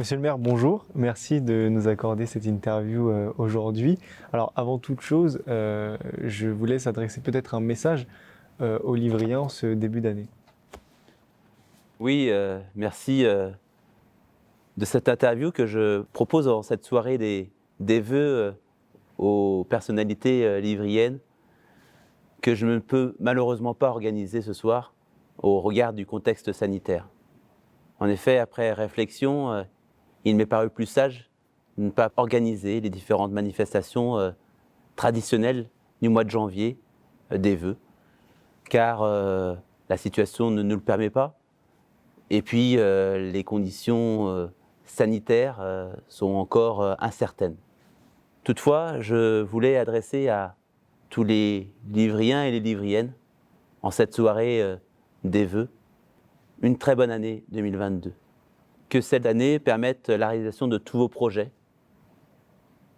Monsieur le maire, bonjour. Merci de nous accorder cette interview aujourd'hui. Alors, avant toute chose, je vous laisse adresser peut-être un message aux Livriens ce début d'année. Oui, merci de cette interview que je propose en cette soirée des vœux aux personnalités livriennes que je ne peux malheureusement pas organiser ce soir au regard du contexte sanitaire. En effet, après réflexion, il m'est paru plus sage de ne pas organiser les différentes manifestations traditionnelles du mois de janvier des vœux, car la situation ne nous le permet pas. Et puis, les conditions sanitaires sont encore incertaines. Toutefois, je voulais adresser à tous les Livriens et les Livriennes, en cette soirée des vœux, une très bonne année 2022. Que cette année permette la réalisation de tous vos projets,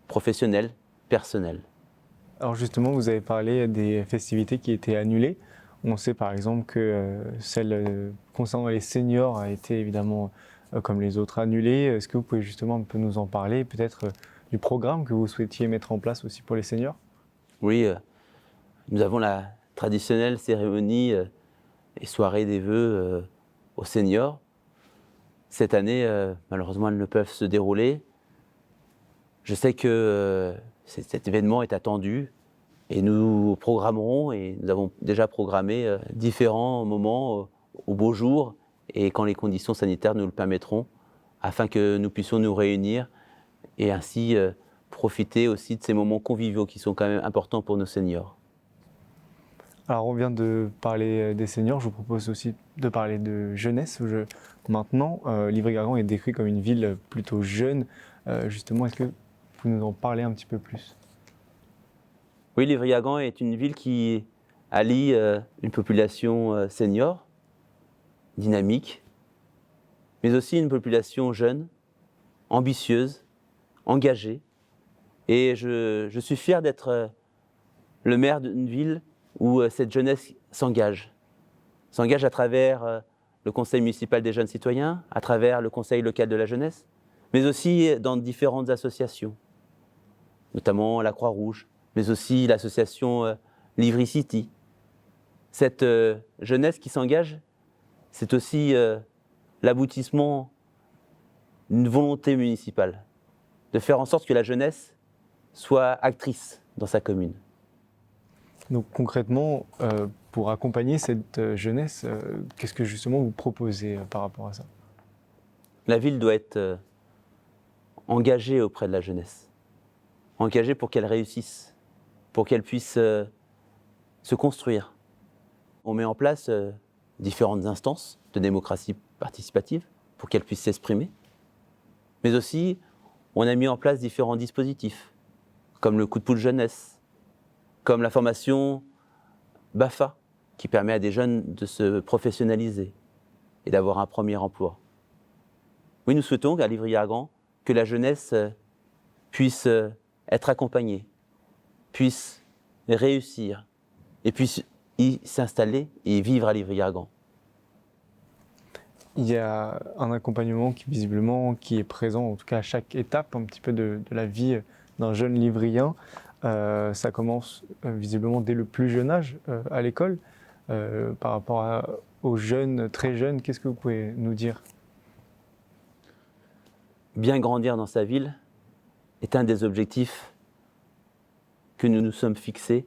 professionnels, personnels. Alors justement, vous avez parlé des festivités qui étaient annulées. On sait par exemple que celle concernant les seniors a été évidemment, comme les autres, annulée. Est-ce que vous pouvez justement un peu nous en parler, peut-être du programme que vous souhaitiez mettre en place aussi pour les seniors? Oui, nous avons la traditionnelle cérémonie et soirée des vœux aux seniors. Cette année, malheureusement, elles ne peuvent se dérouler. Je sais que cet événement est attendu et nous programmerons, et nous avons déjà programmé différents moments au beau jour et quand les conditions sanitaires nous le permettront, afin que nous puissions nous réunir et ainsi profiter aussi de ces moments conviviaux qui sont quand même importants pour nos seniors. Alors on vient de parler des seniors, je vous propose aussi de parler de jeunesse. Maintenant, Livry-Gargan est décrit comme une ville plutôt jeune. Justement, est-ce que vous pouvez nous en parler un petit peu plus? Oui, Livry-Gargan est une ville qui allie une population senior, dynamique, mais aussi une population jeune, ambitieuse, engagée. Et je suis fier d'être le maire d'une ville où cette jeunesse s'engage à travers le conseil municipal des jeunes citoyens, à travers le conseil local de la jeunesse, mais aussi dans différentes associations, notamment la Croix-Rouge, mais aussi l'association Livry City. Cette jeunesse qui s'engage, c'est aussi l'aboutissement d'une volonté municipale, de faire en sorte que la jeunesse soit actrice dans sa commune. Donc concrètement, pour accompagner cette jeunesse, qu'est-ce que justement vous proposez par rapport à ça? La ville doit être engagée auprès de la jeunesse, engagée pour qu'elle réussisse, pour qu'elle puisse se construire. On met en place différentes instances de démocratie participative pour qu'elle puisse s'exprimer, mais aussi on a mis en place différents dispositifs, comme le coup de pouce jeunesse, comme la formation BAFA, qui permet à des jeunes de se professionnaliser et d'avoir un premier emploi. Oui, nous souhaitons à Livry-Gargan que la jeunesse puisse être accompagnée, puisse réussir et puisse y s'installer et vivre à Livry-Gargan. Il y a un accompagnement qui est présent, en tout cas à chaque étape un petit peu de la vie d'un jeune livrien. Ça commence visiblement dès le plus jeune âge à l'école. Par rapport aux jeunes, très jeunes, qu'est-ce que vous pouvez nous dire? Bien grandir dans sa ville est un des objectifs que nous nous sommes fixés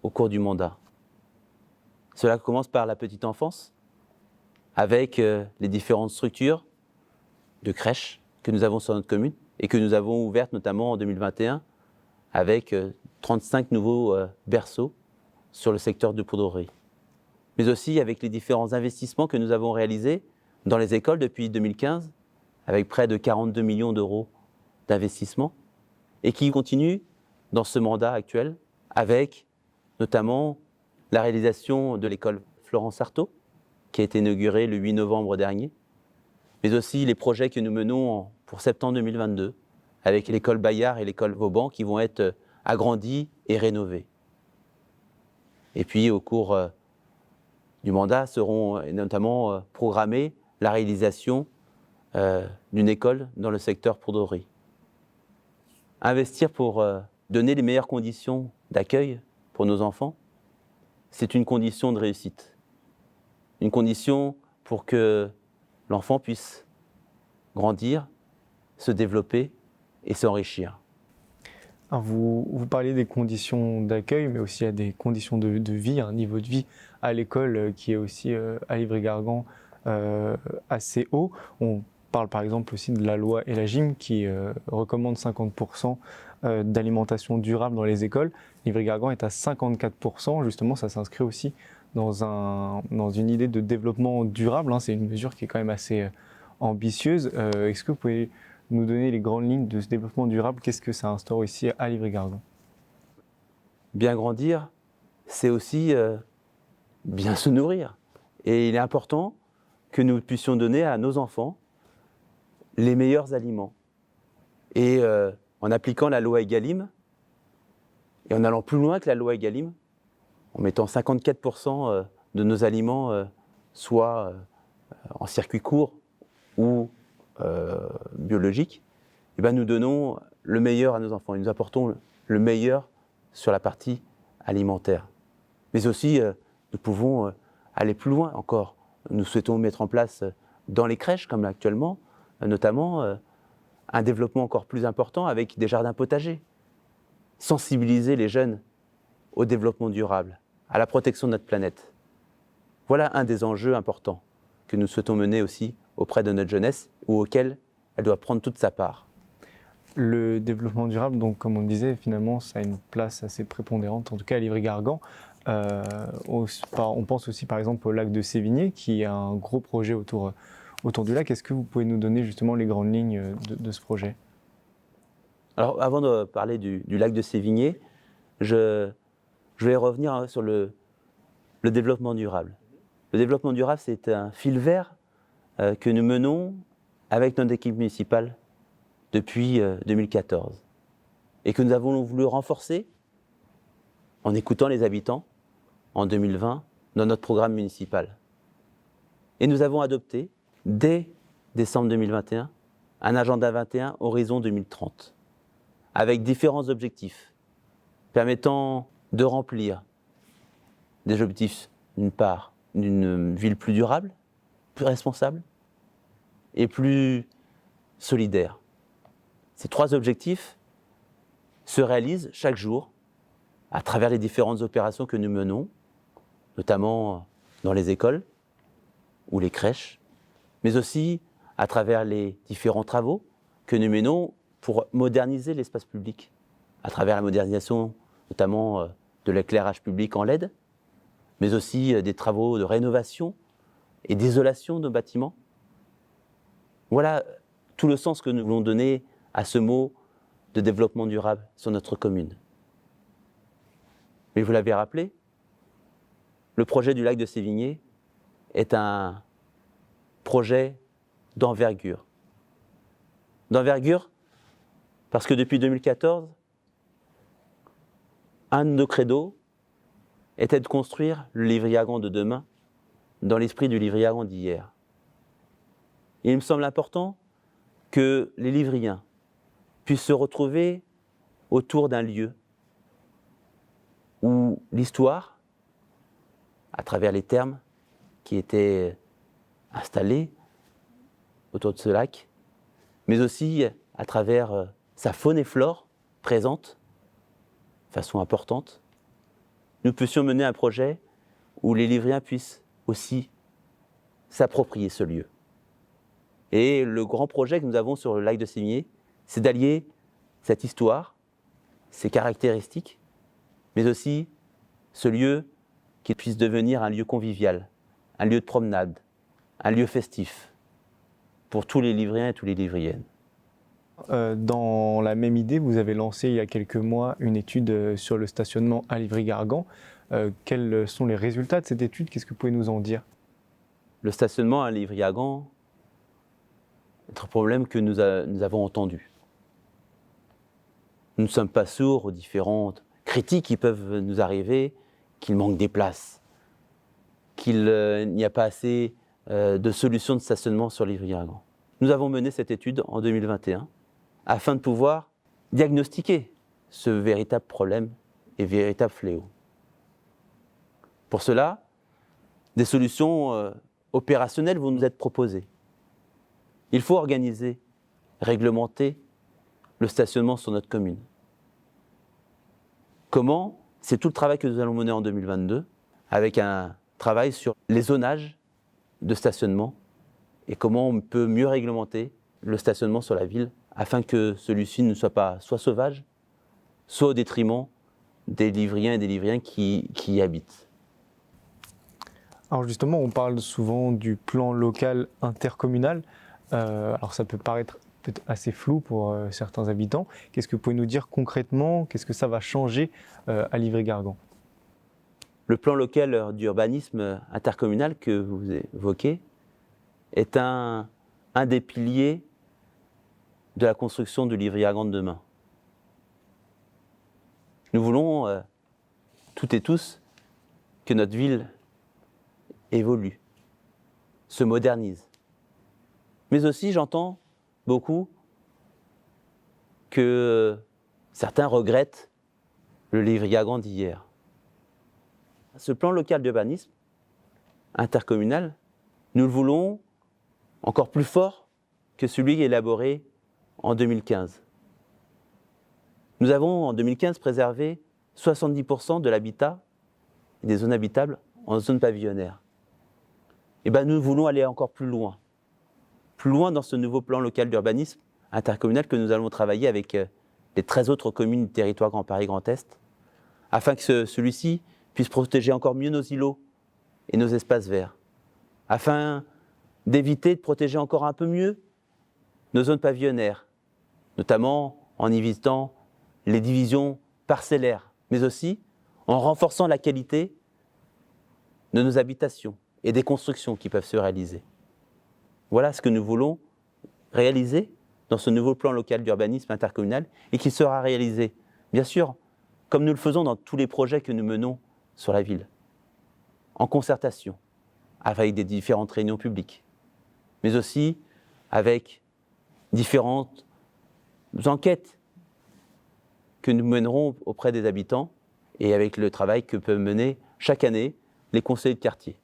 au cours du mandat. Cela commence par la petite enfance, avec les différentes structures de crèches que nous avons sur notre commune et que nous avons ouvertes notamment en 2021 avec 35 nouveaux berceaux sur le secteur de Poudrerie. Mais aussi avec les différents investissements que nous avons réalisés dans les écoles depuis 2015, avec près de 42 millions d'euros d'investissement, et qui continuent dans ce mandat actuel, avec notamment la réalisation de l'école Florence Artaud, qui a été inaugurée le 8 novembre dernier, mais aussi les projets que nous menons pour septembre 2022, avec l'école Bayard et l'école Vauban, qui vont être agrandis et rénovés. Et puis, au cours du mandat, seront notamment programmées la réalisation d'une école dans le secteur pourderie. Investir pour donner les meilleures conditions d'accueil pour nos enfants, c'est une condition de réussite. Une condition pour que l'enfant puisse grandir, se développer et s'enrichir. Alors vous parliez des conditions d'accueil, mais aussi il y a des conditions de vie, un niveau de vie à l'école qui est aussi à Livry-Gargan assez haut. On parle par exemple aussi de la loi Elagim qui recommande 50% d'alimentation durable dans les écoles. Livry-Gargan est à 54%, justement ça s'inscrit aussi dans une idée de développement durable, hein. C'est une mesure qui est quand même assez ambitieuse. Est-ce que vous pouvez nous donner les grandes lignes de ce développement durable? Qu'est-ce que ça instaure ici à Livry-Gargan? Bien grandir, c'est aussi bien se nourrir. Et il est important que nous puissions donner à nos enfants les meilleurs aliments. Et en appliquant la loi Egalim, et en allant plus loin que la loi Egalim, en mettant 54% de nos aliments soit en circuit court ou biologique, et ben nous donnons le meilleur à nos enfants. Et nous apportons le meilleur sur la partie alimentaire. Mais aussi, nous pouvons aller plus loin encore. Nous souhaitons mettre en place dans les crèches, comme actuellement, notamment un développement encore plus important avec des jardins potagers. Sensibiliser les jeunes au développement durable, à la protection de notre planète. Voilà un des enjeux importants que nous souhaitons mener aussi auprès de notre jeunesse ou auquel elle doit prendre toute sa part. Le développement durable, donc comme on le disait, finalement, ça a une place assez prépondérante, en tout cas à Livry-Gargan. On pense aussi par exemple au lac de Sévigné, qui est un gros projet autour du lac. Est-ce que vous pouvez nous donner justement les grandes lignes de ce projet? Alors avant de parler du lac de Sévigné, je vais revenir sur le développement durable. Le développement durable, c'est un fil vert que nous menons avec notre équipe municipale depuis 2014 et que nous avons voulu renforcer en écoutant les habitants en 2020 dans notre programme municipal. Et nous avons adopté, dès décembre 2021, un agenda 21 horizon 2030 avec différents objectifs permettant de remplir des objectifs, d'une part, d'une ville plus durable, plus responsable et plus solidaire. Ces trois objectifs se réalisent chaque jour à travers les différentes opérations que nous menons, notamment dans les écoles ou les crèches, mais aussi à travers les différents travaux que nous menons pour moderniser l'espace public, à travers la modernisation notamment de l'éclairage public en LED, mais aussi des travaux de rénovation et d'isolation de nos bâtiments. Voilà tout le sens que nous voulons donner à ce mot de développement durable sur notre commune. Mais vous l'avez rappelé, le projet du lac de Sévigné est un projet d'envergure. D'envergure parce que depuis 2014, un de nos credos était de construire le Livry-Gargan de demain dans l'esprit du Livry-Gargan d'hier. Il me semble important que les Livriens puissent se retrouver autour d'un lieu où l'histoire, à travers les thermes qui étaient installés autour de ce lac, mais aussi à travers sa faune et flore présente de façon importante, nous puissions mener un projet où les Livriens puissent aussi s'approprier ce lieu. Et le grand projet que nous avons sur le lac de Sévigné, c'est d'allier cette histoire, ses caractéristiques, mais aussi ce lieu qui puisse devenir un lieu convivial, un lieu de promenade, un lieu festif pour tous les Livriens et toutes les Livriennes. Dans la même idée, vous avez lancé il y a quelques mois une étude sur le stationnement à Livry-Gargan. Quels sont les résultats de cette étude? Qu'est-ce que vous pouvez nous en dire? Le stationnement à Livry-Gargan est un problème que nous avons entendu. Nous ne sommes pas sourds aux différentes critiques qui peuvent nous arriver, qu'il manque des places, qu'il n'y a pas assez de solutions de stationnement sur Livry-Gargan. nous avons mené cette étude en 2021 afin de pouvoir diagnostiquer ce véritable problème et véritable fléau. Pour cela, des solutions opérationnelles vont nous être proposées. Il faut organiser, réglementer le stationnement sur notre commune. Comment ? C'est tout le travail que nous allons mener en 2022, avec un travail sur les zonages de stationnement et comment on peut mieux réglementer le stationnement sur la ville afin que celui-ci ne soit pas soit sauvage, soit au détriment des Livriens et des Livriennes qui y habitent. Alors justement, on parle souvent du plan local intercommunal. Alors ça peut paraître peut-être assez flou pour certains habitants. Qu'est-ce que vous pouvez nous dire concrètement? Qu'est-ce que ça va changer à Livry-Gargan? Le plan local d'urbanisme intercommunal que vous évoquez est un des piliers de la construction de Livry-Gargan de demain. Nous voulons, toutes et tous, que notre ville évolue, se modernise. Mais aussi, j'entends beaucoup que certains regrettent le Livry-Gargan d'hier. Ce plan local d'urbanisme intercommunal, nous le voulons encore plus fort que celui élaboré en 2015. Nous avons en 2015 préservé 70% de l'habitat et des zones habitables en zone pavillonnaire. Et bien nous voulons aller encore plus loin dans ce nouveau plan local d'urbanisme intercommunal que nous allons travailler avec les 13 autres communes du territoire Grand Paris Grand Est, afin que celui-ci puisse protéger encore mieux nos îlots et nos espaces verts, afin d'éviter de protéger encore un peu mieux nos zones pavillonnaires, notamment en évitant les divisions parcellaires, mais aussi en renforçant la qualité de nos habitations et des constructions qui peuvent se réaliser. Voilà ce que nous voulons réaliser dans ce nouveau plan local d'urbanisme intercommunal et qui sera réalisé, bien sûr, comme nous le faisons dans tous les projets que nous menons sur la ville, en concertation, avec des différentes réunions publiques, mais aussi avec différentes enquêtes que nous mènerons auprès des habitants et avec le travail que peuvent mener chaque année les conseillers de quartier.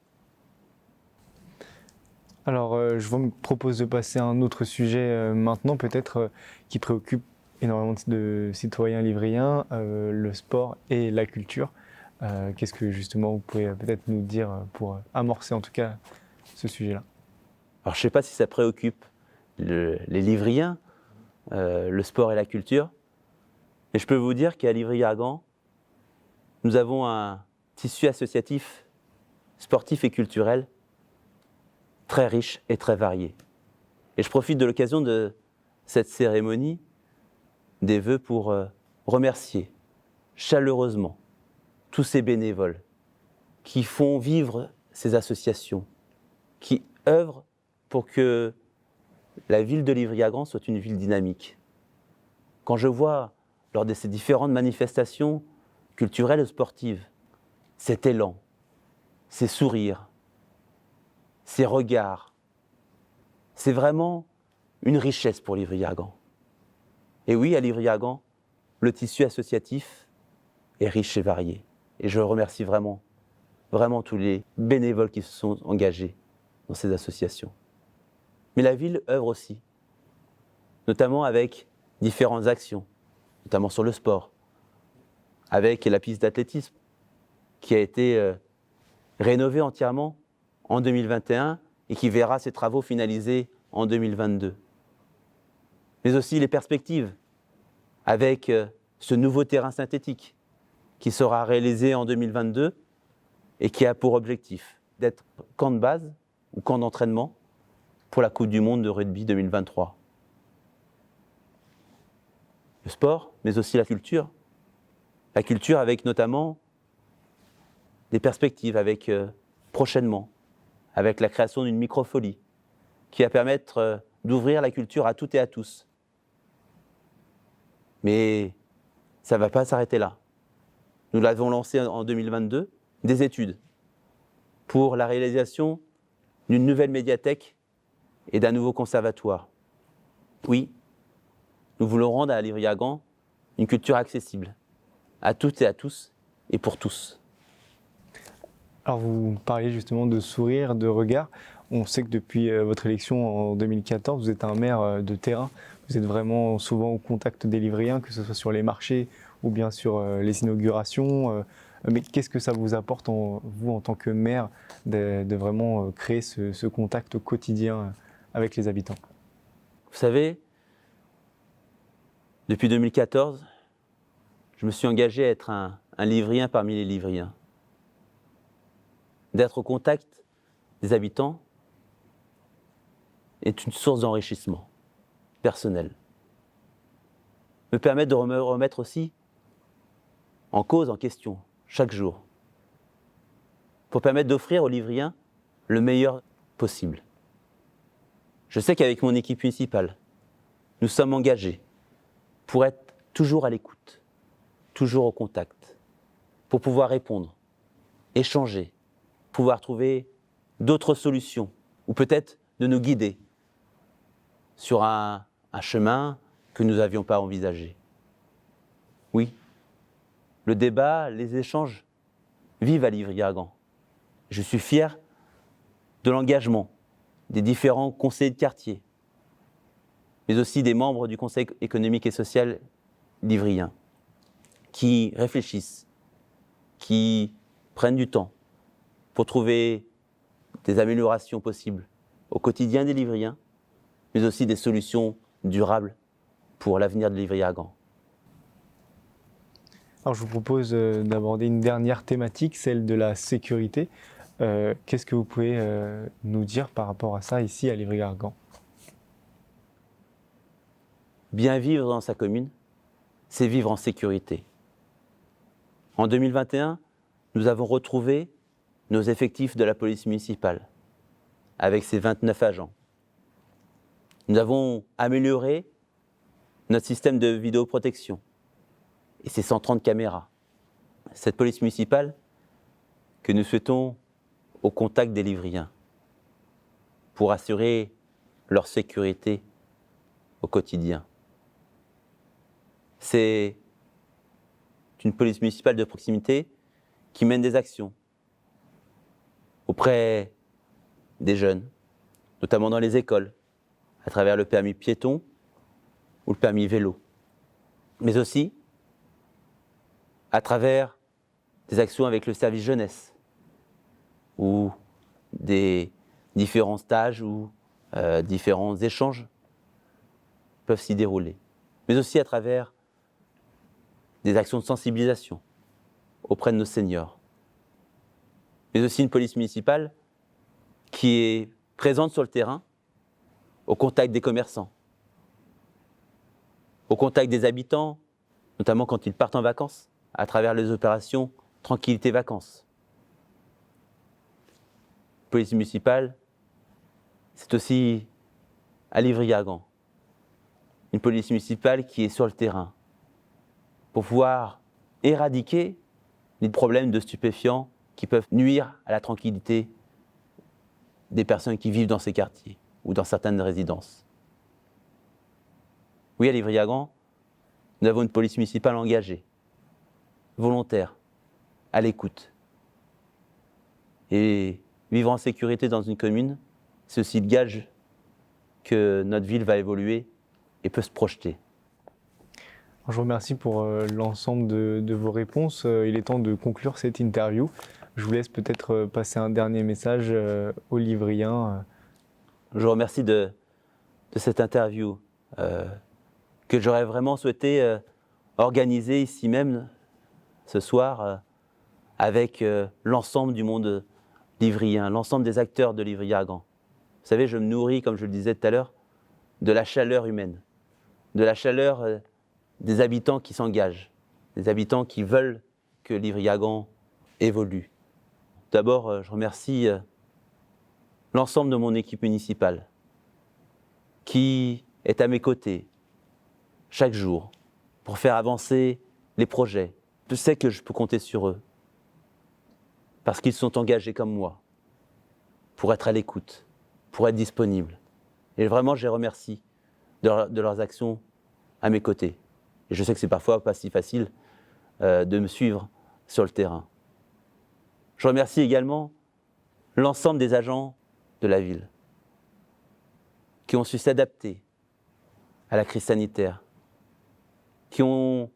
Alors, je vous propose de passer à un autre sujet maintenant, peut-être qui préoccupe énormément de citoyens livriens, le sport et la culture. Qu'est-ce que justement vous pouvez peut-être nous dire pour amorcer en tout cas ce sujet-là? Alors, je ne sais pas si ça préoccupe les livriens, le sport et la culture, mais je peux vous dire qu'à Livry-Gargan, nous avons un tissu associatif, sportif et culturel très riche et très varié. Et je profite de l'occasion de cette cérémonie des vœux pour remercier chaleureusement tous ces bénévoles qui font vivre ces associations, qui œuvrent pour que la ville de Livry-Gargan soit une ville dynamique. Quand je vois, lors de ces différentes manifestations culturelles et sportives, cet élan, ces sourires, ces regards, c'est vraiment une richesse pour Livry-Gargan. Et oui, à Livry-Gargan, le tissu associatif est riche et varié. Et je remercie vraiment tous les bénévoles qui se sont engagés dans ces associations. Mais la ville œuvre aussi, notamment avec différentes actions, notamment sur le sport, avec la piste d'athlétisme qui a été rénovée entièrement en 2021 et qui verra ses travaux finalisés en 2022. Mais aussi les perspectives avec ce nouveau terrain synthétique qui sera réalisé en 2022 et qui a pour objectif d'être camp de base ou camp d'entraînement pour la Coupe du Monde de rugby 2023. Le sport, mais aussi la culture. La culture avec notamment des perspectives, avec prochainement, avec la création d'une microfolie qui va permettre d'ouvrir la culture à toutes et à tous. Mais ça ne va pas s'arrêter là. Nous l'avons lancé en 2022, des études pour la réalisation d'une nouvelle médiathèque et d'un nouveau conservatoire. Oui, nous voulons rendre à Livry-Gargan une culture accessible, à toutes et à tous, et pour tous. Alors vous parliez justement de sourire, de regard. On sait que depuis votre élection en 2014, vous êtes un maire de terrain. Vous êtes vraiment souvent au contact des Livriens, que ce soit sur les marchés ou bien sur les inaugurations. Mais qu'est-ce que ça vous apporte, vous, en tant que maire, de vraiment créer ce contact quotidien avec les habitants? Vous savez, depuis 2014, je me suis engagé à être un Livrien parmi les Livriens. D'être au contact des habitants est une source d'enrichissement personnel. Me permet de me remettre aussi en cause, en question, chaque jour, pour permettre d'offrir aux Livriens le meilleur possible. Je sais qu'avec mon équipe municipale, nous sommes engagés pour être toujours à l'écoute, toujours au contact, pour pouvoir répondre, échanger, pouvoir trouver d'autres solutions, ou peut-être de nous guider sur un chemin que nous n'avions pas envisagé. Oui, le débat, les échanges vivent à Livry-Gargan. Je suis fier de l'engagement des différents conseillers de quartier, mais aussi des membres du Conseil économique et social livrien, qui réfléchissent, qui prennent du temps pour trouver des améliorations possibles au quotidien des Livriens, mais aussi des solutions durables pour l'avenir de Livry-Gargan. Alors je vous propose d'aborder une dernière thématique, celle de la sécurité. Qu'est-ce que vous pouvez nous dire par rapport à ça ici à Livry-Gargan? Bien vivre dans sa commune, c'est vivre en sécurité. En 2021, nous avons retrouvé nos effectifs de la police municipale, avec ses 29 agents. Nous avons amélioré notre système de vidéoprotection et ses 130 caméras. Cette police municipale que nous souhaitons au contact des Livriens pour assurer leur sécurité au quotidien. C'est une police municipale de proximité qui mène des actions auprès des jeunes, notamment dans les écoles, à travers le permis piéton ou le permis vélo, mais aussi à travers des actions avec le service jeunesse ou des différents stages ou différents échanges peuvent s'y dérouler, mais aussi à travers des actions de sensibilisation auprès de nos seniors, mais aussi une police municipale qui est présente sur le terrain, au contact des commerçants, au contact des habitants, notamment quand ils partent en vacances, à travers les opérations Tranquillité Vacances. Police municipale, c'est aussi à Livry-Gargan, une police municipale qui est sur le terrain pour pouvoir éradiquer les problèmes de stupéfiants qui peuvent nuire à la tranquillité des personnes qui vivent dans ces quartiers ou dans certaines résidences. Oui, à Livry-Gargan, nous avons une police municipale engagée, volontaire, à l'écoute. Et vivre en sécurité dans une commune, c'est aussi le gage que notre ville va évoluer et peut se projeter. Je vous remercie pour l'ensemble de vos réponses. Il est temps de conclure cette interview. Je vous laisse peut-être passer un dernier message aux Livriens. Je vous remercie de cette interview que j'aurais vraiment souhaité organiser ici même ce soir avec l'ensemble du monde livrien, l'ensemble des acteurs de Livry-Gargan. Vous savez, je me nourris, comme je le disais tout à l'heure, de la chaleur humaine, de la chaleur des habitants qui s'engagent, des habitants qui veulent que Livry-Gargan évolue. D'abord, je remercie l'ensemble de mon équipe municipale qui est à mes côtés chaque jour pour faire avancer les projets. Je sais que je peux compter sur eux parce qu'ils sont engagés comme moi pour être à l'écoute, pour être disponibles. Et vraiment, je les remercie de leurs actions à mes côtés. Et je sais que c'est parfois pas si facile de me suivre sur le terrain. Je remercie également l'ensemble des agents de la ville qui ont su s'adapter à la crise sanitaire, qui ont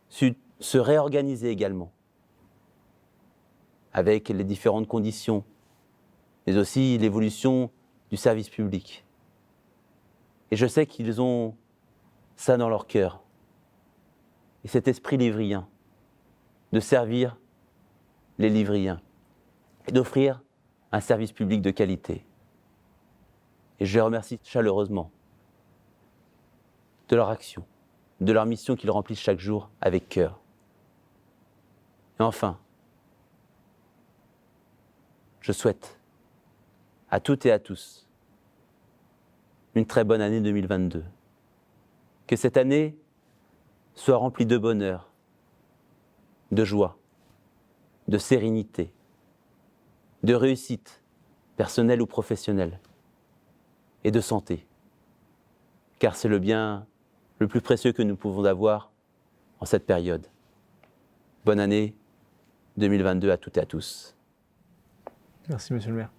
su se réorganiser également avec les différentes conditions, mais aussi l'évolution du service public. Et je sais qu'ils ont ça dans leur cœur, et cet esprit livrien, de servir les livriens et d'offrir un service public de qualité. Et je les remercie chaleureusement de leur action, de leur mission qu'ils remplissent chaque jour avec cœur. Et enfin, je souhaite à toutes et à tous une très bonne année 2022. Que cette année soit remplie de bonheur, de joie, de sérénité, de réussite personnelle ou professionnelle, et de santé. Car c'est le bien le plus précieux que nous pouvons avoir en cette période. Bonne année 2022 à toutes et à tous. Merci, monsieur le maire.